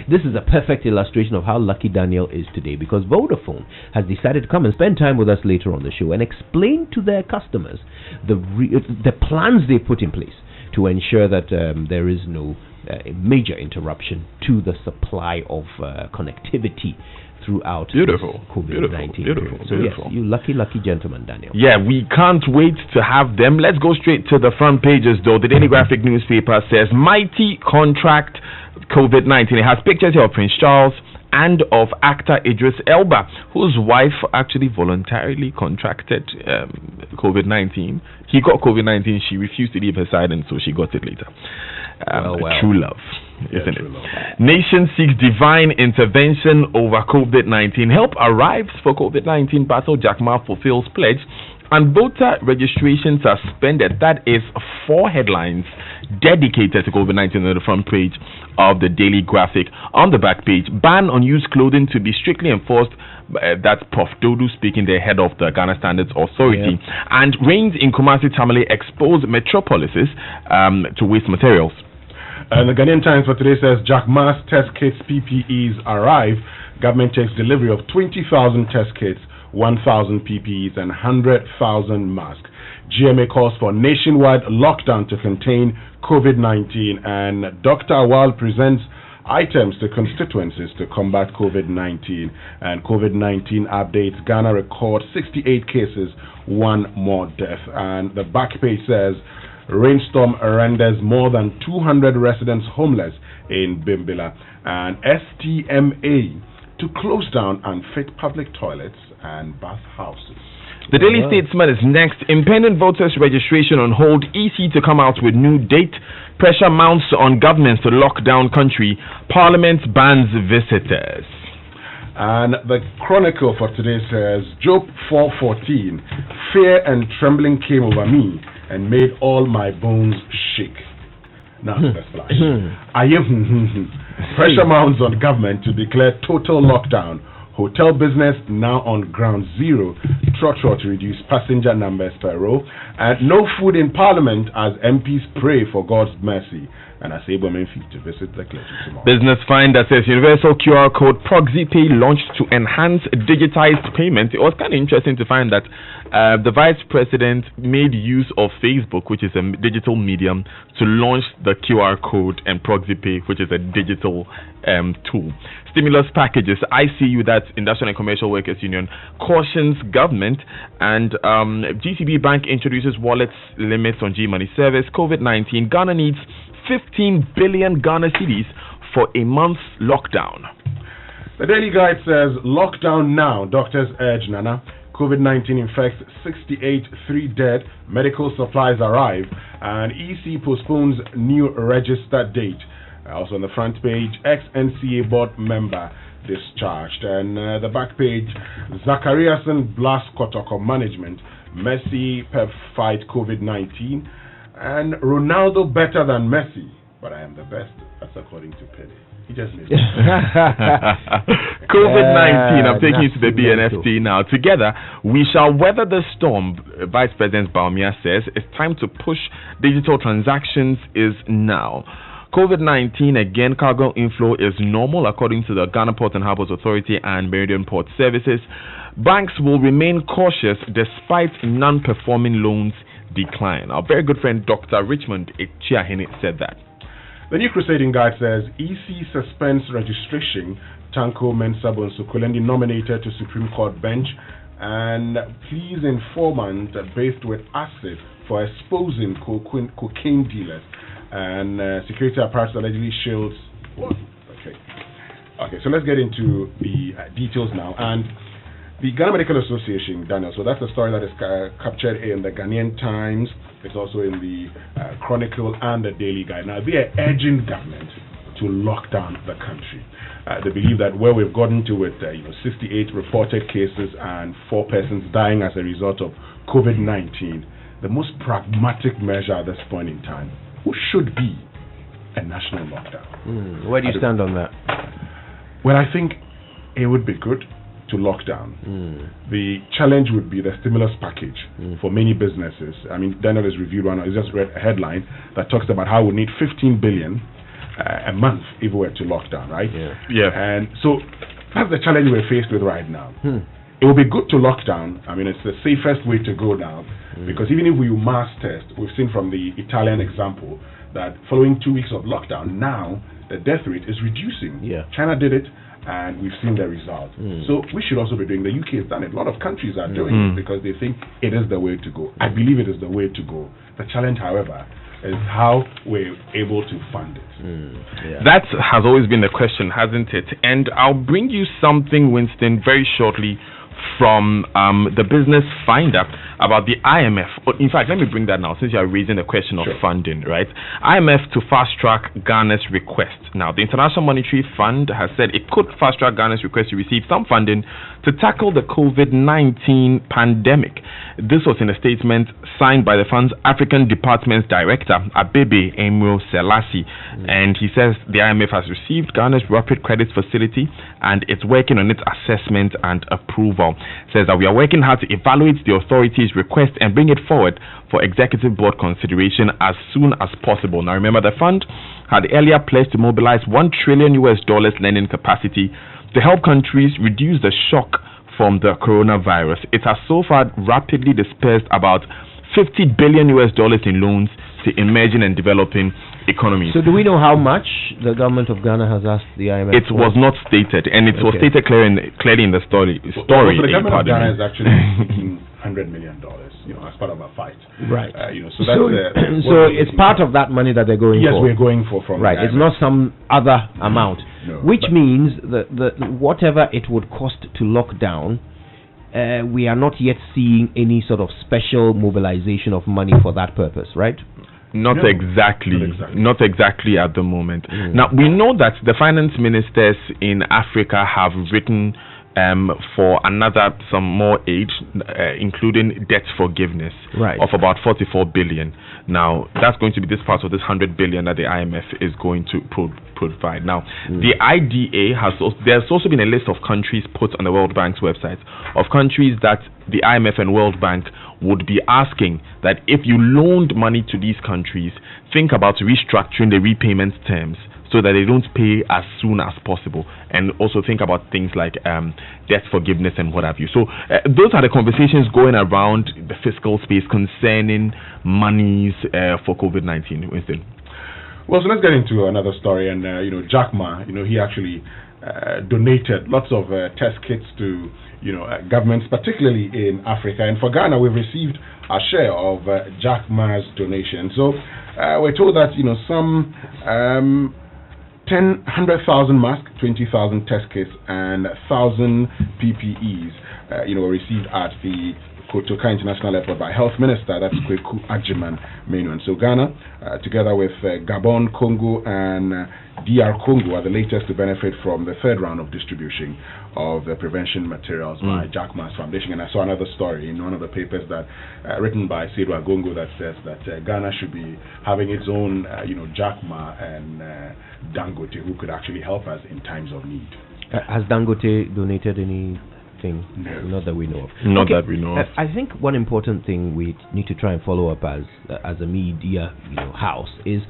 This is a perfect illustration of how lucky Daniel is today, because Vodafone has decided to come and spend time with us later on the show and explain to their customers the plans they put in place to ensure that there is no major interruption to the supply of connectivity throughout COVID-19. Beautiful. So yes, you lucky gentleman, Daniel. Yeah, we can't wait to have them. Let's go straight to the front pages, though. The Daily Graphic newspaper says, mighty contract COVID-19. It has pictures here of Prince Charles and of actor Idris Elba, whose wife actually voluntarily contracted COVID-19. He got COVID-19. She refused to leave her side, and so she got it later. True love, isn't it? Love. Nation seeks divine intervention over COVID-19. Help arrives for COVID-19 battle. Jack Ma fulfills pledge. And voter registration suspended. That is 4 headlines dedicated to COVID-19 on the front page of the Daily Graphic. On the back page, ban on used clothing to be strictly enforced. That's Prof. Dodu speaking, the head of the Ghana Standards Authority. Yep. And rains in Kumasi Tamale expose metropolises to waste materials. And the Ghanaian Times for today says, Jack Ma's test kits PPEs arrive. Government takes delivery of 20,000 test kits, 1,000 PPEs and 100,000 masks. GMA calls for nationwide lockdown to contain COVID-19, and Dr. Awal presents items to constituencies to combat COVID-19. And COVID-19 updates, Ghana records 68 cases, 1 more death. And the back page says, rainstorm renders more than 200 residents homeless in Bimbila. And STMA to close down unfit public toilets and bathhouses. The Daily Statesman is next. Impending voters registration on hold. EC to come out with new date. Pressure mounts on governments to lock down country. Parliament bans visitors. And the Chronicle for today says, Job 4:14, fear and trembling came over me and made all my bones shake. Now, let's flash. Pressure mounts on government to declare total lockdown. Hotel business now on ground zero. Trotro to reduce passenger numbers per row. And no food in parliament as MPs pray for God's mercy. And I say Menfi to visit the clergy tomorrow. Business Finder says universal QR code Proxy Pay launched to enhance digitized payment. It was kind of interesting to find that the vice president made use of Facebook, which is a digital medium, to launch the QR code, and Proxy Pay, which is a digital tool. Stimulus packages. ICU, that's Industrial and Commercial Workers Union, cautions government. And GCB Bank introduces wallets limits on G-Money service. COVID-19. Ghana needs 15 billion Ghana cedis for a month's lockdown. The Daily Guide says, lockdown now, doctors urge Nana. COVID-19 infects 68, 3 dead, medical supplies arrive, and EC postpones new register date. Also on the front page, ex-NCA board member discharged. And the back page, Zachariasen blast Kotoko management, Messi pep fight COVID-19, and Ronaldo better than Messi, but I am the best. That's according to Penny. He just missed it. COVID-19, I'm taking you to the BNFT now. Together, we shall weather the storm, Vice President Baumia says. It's time to push digital transactions is now. COVID-19, again, cargo inflow is normal according to the Ghana Port and Harbours Authority and Meridian Port Services. Banks will remain cautious despite non-performing loans decline. Our very good friend Dr. Richmond Echiahene said that. The New Crusading Guide says EC suspends registration. Tanko Mensah Sukulendi nominated to Supreme Court bench, and please informant based with acid for exposing cocaine dealers, and security apparatus allegedly shields. Okay, so let's get into the details now. And the Ghana Medical Association, Daniel, so that's a story that is captured in the Ghanaian Times. It's also in the Chronicle and the Daily Guide. Now, they are urging government to lock down the country. They believe that where we've gotten to with 68 reported cases and 4 persons dying as a result of COVID-19, the most pragmatic measure at this point in time should be a national lockdown. Where do you stand on that? Well, I think it would be good to lock down. The challenge would be the stimulus package for many businesses. I mean, Daniel has reviewed one. I just read a headline that talks about how we need 15 billion a month if we were to lock down, right? Yeah. And so that's the challenge we're faced with right now. It will be good to lock down. I mean, it's the safest way to go now, because even if we mass test, we've seen from the Italian example that following 2 weeks of lockdown, now the death rate is reducing. China did it, and we've seen the result. So we should also be doing. The UK has done it. A lot of countries are doing it because they think it is the way to go. I believe it is the way to go. The challenge, however, is how we're able to fund it. That has always been the question, hasn't it? And I'll bring you something, Winston, very shortly from the Business Finder about the IMF. In fact, let me bring that now, since you are raising the question of funding, right? IMF to fast-track Ghana's request. Now, the International Monetary Fund has said it could fast-track Ghana's request to receive some funding to tackle the COVID-19 pandemic. This was in a statement signed by the fund's African Department's Director, Abebe Emro Selassie, and he says the IMF has received Ghana's Rapid Credit Facility and it's working on its assessment and approval. Says that we are working hard to evaluate the authority's request and bring it forward for executive board consideration as soon as possible. Now remember, the fund had earlier pledged to mobilize $1 trillion lending capacity to help countries reduce the shock from the coronavirus. It has so far rapidly dispersed about $50 billion in loans to emerging and developing economies. So do we know how much the government of Ghana has asked the IMF? It was not stated, and it was stated clearly in the story. So the government of Ghana is actually seeking $100 million, as part of a fight. Right. So that's so it's part of that money that they're going for. Yes, we're going for from right. It's not some other amount, which means that whatever it would cost to lock down, we are not yet seeing any sort of special mobilization of money for that purpose, right? Not exactly at the moment. Now, we know that the finance ministers in Africa have written for some more aid, including debt forgiveness of about 44 billion. Now, that's going to be this part of this 100 billion that the IMF is going to provide. Now, the IDA there's also been a list of countries put on the World Bank's website of countries that the IMF and World Bank would be asking that if you loaned money to these countries, think about restructuring the repayment terms so that they don't pay as soon as possible, and also think about things like debt forgiveness and what have you. So those are the conversations going around the fiscal space concerning monies for COVID-19. Winston. Well, so let's get into another story. And Jack Ma, he actually donated lots of test kits to governments, particularly in Africa. And for Ghana, we've received a share of Jack Ma's donation. So we're told that some 100,000 masks, 20,000 test kits, and 1,000 PPEs, were received at the Kotoka International Airport by Health Minister, that's Kweku Ajiman Menu. And so Ghana, together with Gabon, Congo, and DR Congo, are the latest to benefit from the third round of distribution of the prevention materials by Jack Ma's Foundation. And I saw another story in one of the papers that written by Seydou Agongo that says that Ghana should be having its own, Jack Ma and Dangote, who could actually help us in times of need. Has Dangote donated anything? No. Not that we know of. Not that we know of. I think one important thing we need to try and follow up as a media house is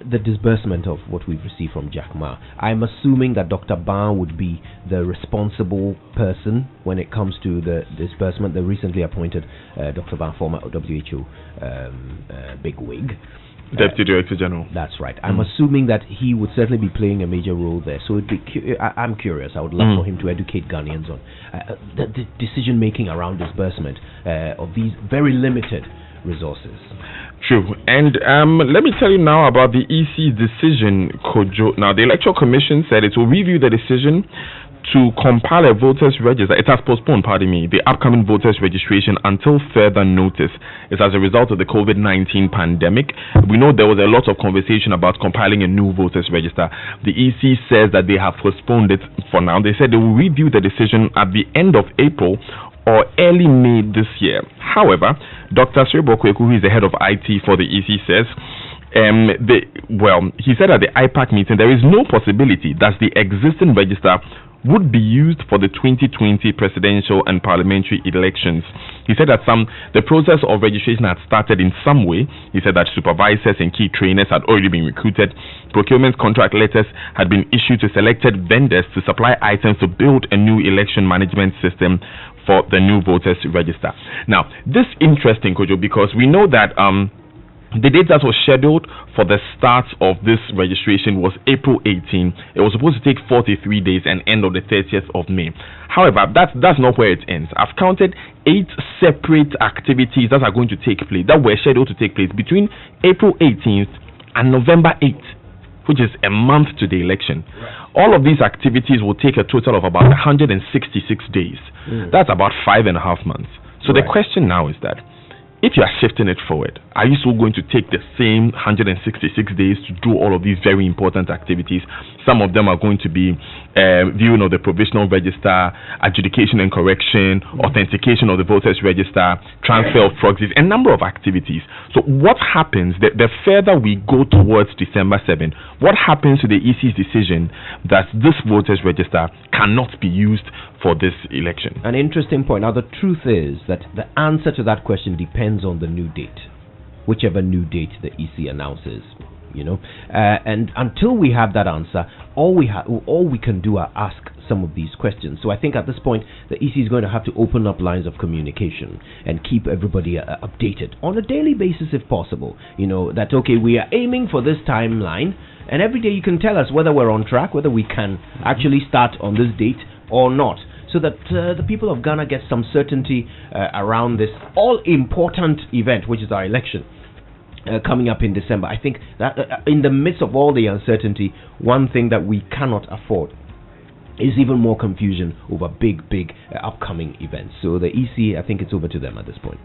the disbursement of what we've received from Jack Ma. I'm assuming that Dr. Ban would be the responsible person when it comes to the disbursement. The recently appointed Dr. Ban, former WHO bigwig. Deputy Director General. That's right. I'm assuming that he would certainly be playing a major role there. So I'm curious. I would love for him to educate Ghanaians on the decision making around disbursement of these very limited resources. True. And let me tell you now about the EC's decision, Kojo. Now, the Electoral Commission said it will review the decision to compile a voters register. It has postponed, the upcoming voters registration until further notice. It's as a result of the COVID-19 pandemic. We know there was a lot of conversation about compiling a new voters register. The EC says that they have postponed it for now. They said they will review the decision at the end of April or early May this year. However, Dr. Srebo Kweku, who is the head of IT for the EC, says he said at the IPAC meeting there is no possibility that the existing register would be used for the 2020 presidential and parliamentary elections. He said that the process of registration had started in some way. He said that supervisors and key trainers had already been recruited. Procurement contract letters had been issued to selected vendors to supply items to build a new election management system for the new voters register. Now, this is interesting, Kojo, because we know that the date that was scheduled for the start of this registration was April 18. It was supposed to take 43 days and end on the 30th of May. However, that's not where it ends. I've counted 8 separate activities that are going to take place, that were scheduled to take place between April 18th and November 8th, which is a month to the election. Right. All of these activities will take a total of about 166 days. That's about 5.5 months. So the question now is that, if you are shifting it forward, are you still going to take the same 166 days to do all of these very important activities? Some of them are going to be viewing of the provisional register, adjudication and correction, authentication of the voters register, transfer of proxies, a number of activities. So what happens, the further we go towards December 7, what happens to the EC's decision that this voters register cannot be used for this election? An interesting point. Now, the truth is that the answer to that question depends on the new date, whichever new date the EC announces. And until we have that answer, all we can do are ask some of these questions. So I think at this point the EC is going to have to open up lines of communication and keep everybody updated on a daily basis if possible. That okay, we are aiming for this timeline, and every day you can tell us whether we're on track, whether we can actually start on this date or not, so that the people of Ghana get some certainty around this all-important event, which is our election coming up in December. I think that in the midst of all the uncertainty, one thing that we cannot afford is even more confusion over big upcoming events. So the EC, I think it's over to them at this point.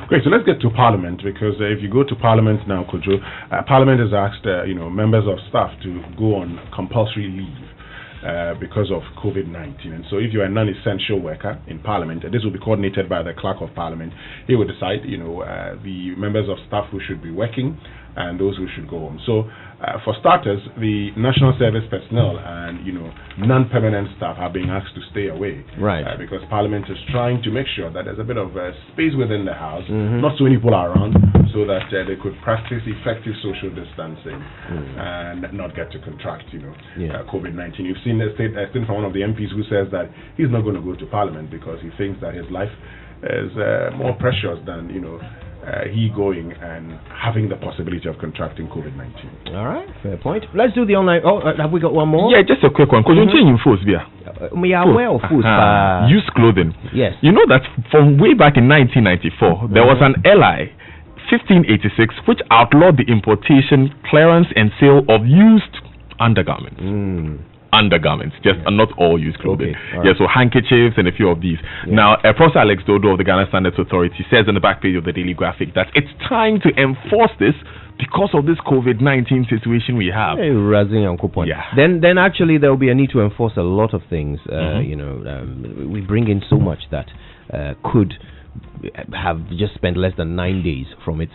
Great, so let's get to Parliament, because if you go to Parliament now, Kojo, Parliament has asked members of staff to go on compulsory leave because of COVID-19. And so if you're a non-essential worker in Parliament, this will be coordinated by the Clerk of Parliament. He will decide, the members of staff who should be working and those who should go home. So for starters, the national service personnel and non-permanent staff are being asked to stay away, right? Because Parliament is trying to make sure that there's a bit of space within the House, not so many people are around, so that they could practice effective social distancing and not get to contract, COVID-19. You've seen a statement from one of the MPs who says that he's not going to go to Parliament because he thinks that his life is more precious than he going and having the possibility of contracting COVID-19. All right, fair point. Let's do the online. Have we got one more? Yeah, just a quick one. Could you change infos, we are aware of foods. Used clothing. Yes. You know that from way back in 1994, there was an LI 1586 which outlawed the importation, clearance, and sale of used undergarments. Undergarments, not all used clothing. Okay, so handkerchiefs and a few of these. Now, Professor Alex Dodo of the Ghana Standards Authority says on the back page of the Daily Graphic that it's time to enforce this because of this COVID-19 situation we have. Then actually there will be a need to enforce a lot of things. We bring in so much that could have just spent less than 9 days from its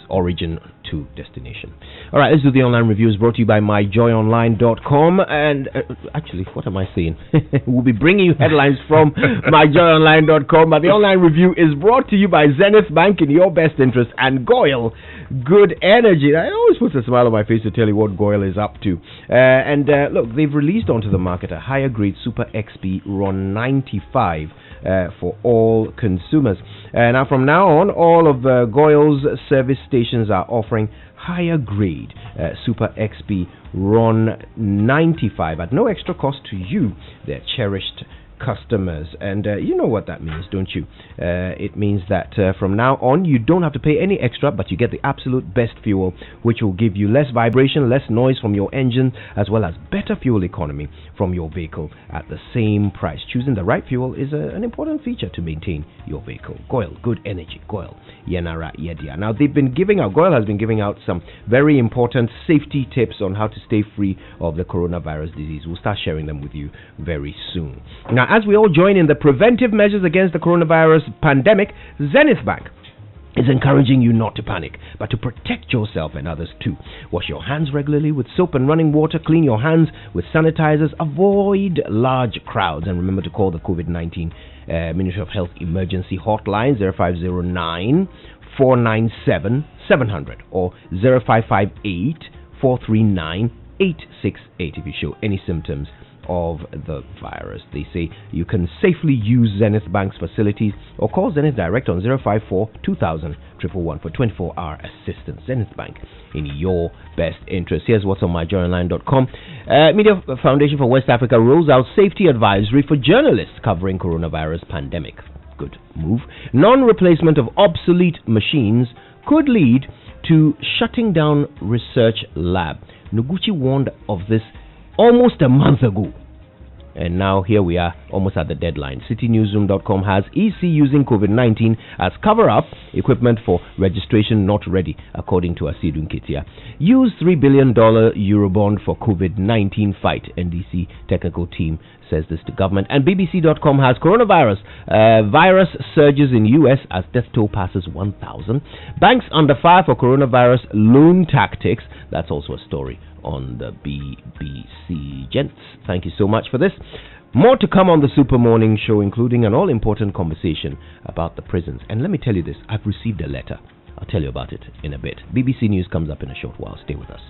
origin to destination. All right, let's do the online reviews, brought to you by myjoyonline.com. And actually, what am I saying? We'll be bringing you headlines from myjoyonline.com, but the online review is brought to you by Zenith Bank, in your best interest, and Goyle Good Energy. I always put a smile on my face to tell you what Goyle is up to. Look, they've released onto the market a higher grade Super XP RON 95 for all consumers. Now, from now on, all of Goyle's service stations are offering higher grade Super XP RON 95 at no extra cost to you, their cherished customers. And you know what that means, don't you? It means that from now on you don't have to pay any extra, but you get the absolute best fuel, which will give you less vibration, less noise from your engine, as well as better fuel economy from your vehicle at the same price. Choosing the right fuel is an important feature to maintain your vehicle. Goyle Good Energy. Goyle Yenara Yedia. Now, Goyle has been giving out some very important safety tips on how to stay free of the coronavirus disease. We'll start sharing them with you very soon. Now, as we all join in the preventive measures against the coronavirus pandemic, Zenith Bank is encouraging you not to panic, but to protect yourself and others too. Wash your hands regularly with soap and running water. Clean your hands with sanitizers. Avoid large crowds. And remember to call the COVID-19 Ministry of Health emergency hotline 0509 497 700 or 0558 439 868 if you show any symptoms of the virus. They say you can safely use Zenith Bank's facilities or call Zenith Direct on 054 2000 111 for 24-hour assistance. Zenith Bank, in your best interest. Here's what's on myjournalline.com. Media Foundation for West Africa rolls out safety advisory for journalists covering coronavirus pandemic. Good move. Non-replacement of obsolete machines could lead to shutting down research lab. Noguchi warned of this almost a month ago. And now here we are, almost at the deadline. CityNewsroom.com has EC using COVID-19 as cover-up, equipment for registration not ready, according to Asidu Nketia. Use $3 billion Eurobond for COVID-19 fight, NDC technical team says this to government. And BBC.com has coronavirus. Virus surges in US as death toll passes 1,000. Banks under fire for coronavirus loan tactics. That's also a story on the BBC. Gents, thank you so much for this. More to come on the Super Morning Show, including an all-important conversation about the prisons. And let me tell you this, I've received a letter. I'll tell you about it in a bit. BBC News comes up in a short while. Stay with us.